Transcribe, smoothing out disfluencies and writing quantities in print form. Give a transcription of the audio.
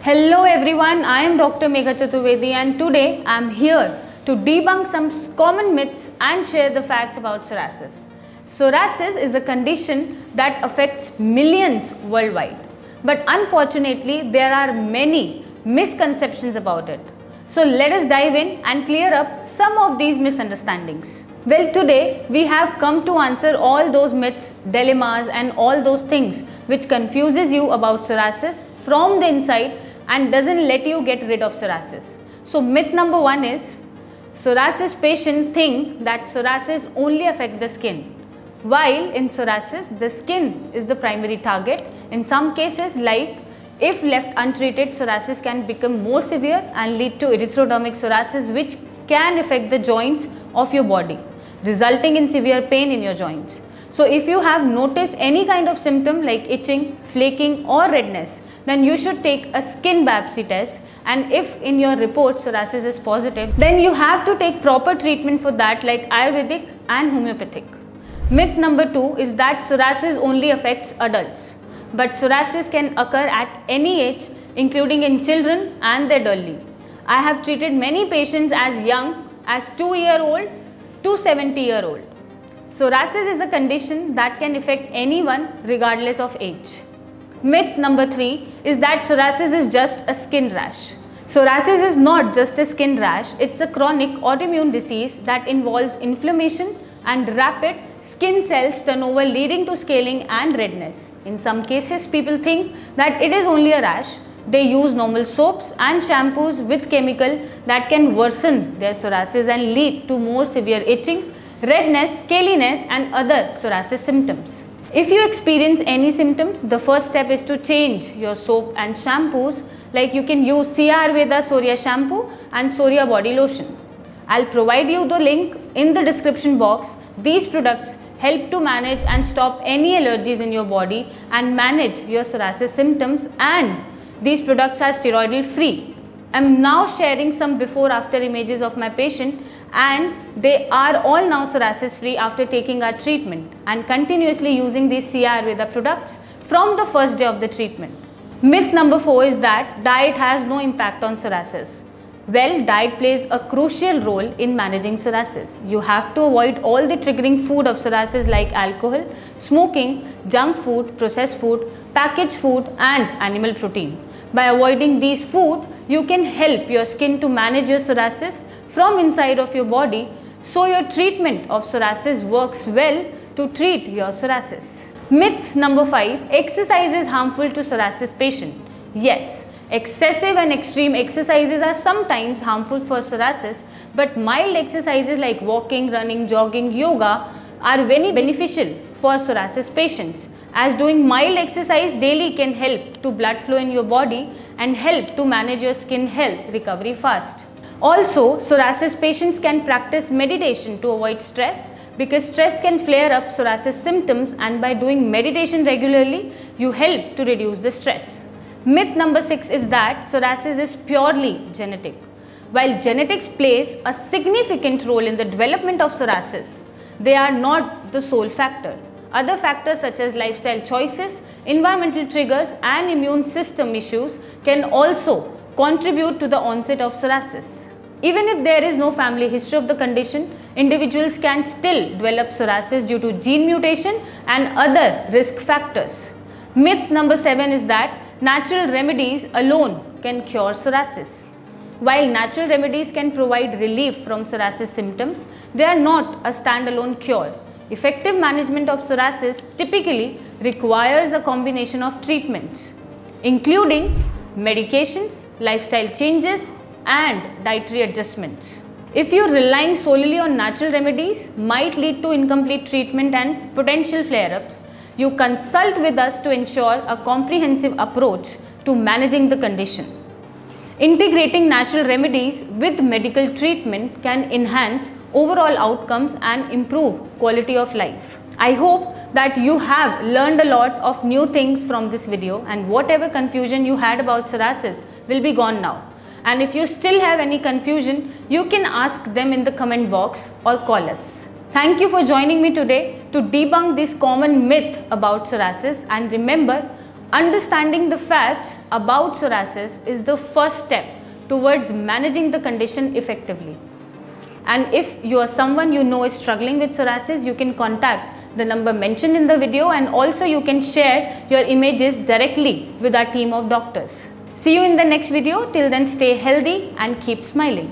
Hello everyone, I am Dr. Megha Chaturvedi and today I am here to debunk some common myths and share the facts about psoriasis. Psoriasis is a condition that affects millions worldwide, but unfortunately there are many misconceptions about it. So let us dive in and clear up some of these misunderstandings. Well, today we have come to answer all those myths, dilemmas and all those things which confuses you about psoriasis from the inside and doesn't let you get rid of psoriasis. So myth number 1 is psoriasis patients think that psoriasis only affects the skin. While in psoriasis, the skin is the primary target. In some cases, like if left untreated, psoriasis can become more severe and lead to erythrodermic psoriasis, which can affect the joints of your body, resulting in severe pain in your joints. So if you have noticed any kind of symptom like itching, flaking or redness, then you should take a skin biopsy test, and if in your report psoriasis is positive, then you have to take proper treatment for that like Ayurvedic and homeopathic. Myth number 2 is that psoriasis only affects adults, but psoriasis can occur at any age, including in children and the elderly. I have treated many patients as young as 2-year-old to 70-year-old. Psoriasis is a condition that can affect anyone regardless of age. Myth number 3 is that psoriasis is just a skin rash. Psoriasis is not just a skin rash, it's a chronic autoimmune disease that involves inflammation and rapid skin cells turnover leading to scaling and redness. In some cases, people think that it is only a rash. They use normal soaps and shampoos with chemical that can worsen their psoriasis and lead to more severe itching, redness, scaliness and other psoriasis symptoms. If you experience any symptoms, the first step is to change your soap and shampoos, like you can use Sia Ayurveda Soria shampoo and Soria body lotion. I'll provide you the link in the description box. These products help to manage and stop any allergies in your body and manage your psoriasis symptoms, and these products are steroidal free. I'm now sharing some before after images of my patient, and they are all now psoriasis free after taking our treatment and continuously using these Sia Ayurveda products from the first day of the treatment. Myth number 4 is that diet has no impact on psoriasis. Well, diet plays a crucial role in managing psoriasis. You have to avoid all the triggering food of psoriasis like alcohol, smoking, junk food, processed food, packaged food and animal protein. By avoiding these food, you can help your skin to manage your psoriasis from inside of your body, so your treatment of psoriasis works well to treat your psoriasis. Myth number 5, exercise is harmful to psoriasis patient. Yes, excessive and extreme exercises are sometimes harmful for psoriasis, but mild exercises like walking, running, jogging, yoga are very beneficial for psoriasis patients, as doing mild exercise daily can help to blood flow in your body and help to manage your skin health recovery fast. Also, psoriasis patients can practice meditation to avoid stress, because stress can flare up psoriasis symptoms, and by doing meditation regularly, you help to reduce the stress. Myth number 6 is that psoriasis is purely genetic. While genetics plays a significant role in the development of psoriasis, they are not the sole factor. Other factors such as lifestyle choices, environmental triggers and immune system issues can also contribute to the onset of psoriasis. Even if there is no family history of the condition, individuals can still develop psoriasis due to gene mutation and other risk factors. Myth number 7 is that natural remedies alone can cure psoriasis. While natural remedies can provide relief from psoriasis symptoms, they are not a standalone cure. Effective management of psoriasis typically requires a combination of treatments, including medications, lifestyle changes, and dietary adjustments. If you're relying solely on natural remedies, might lead to incomplete treatment and potential flare-ups. You consult with us to ensure a comprehensive approach to managing the condition. Integrating natural remedies with medical treatment can enhance overall outcomes and improve quality of life. I hope that you have learned a lot of new things from this video, and whatever confusion you had about psoriasis will be gone now. And if you still have any confusion, you can ask them in the comment box or call us. Thank you for joining me today to debunk this common myth about psoriasis, and remember, Understanding the facts about psoriasis is the first step towards managing the condition effectively. And if you are someone you know is struggling with psoriasis, you can contact the number mentioned in the video, and also you can share your images directly with our team of doctors. See you in the next video. Till then, stay healthy and keep smiling.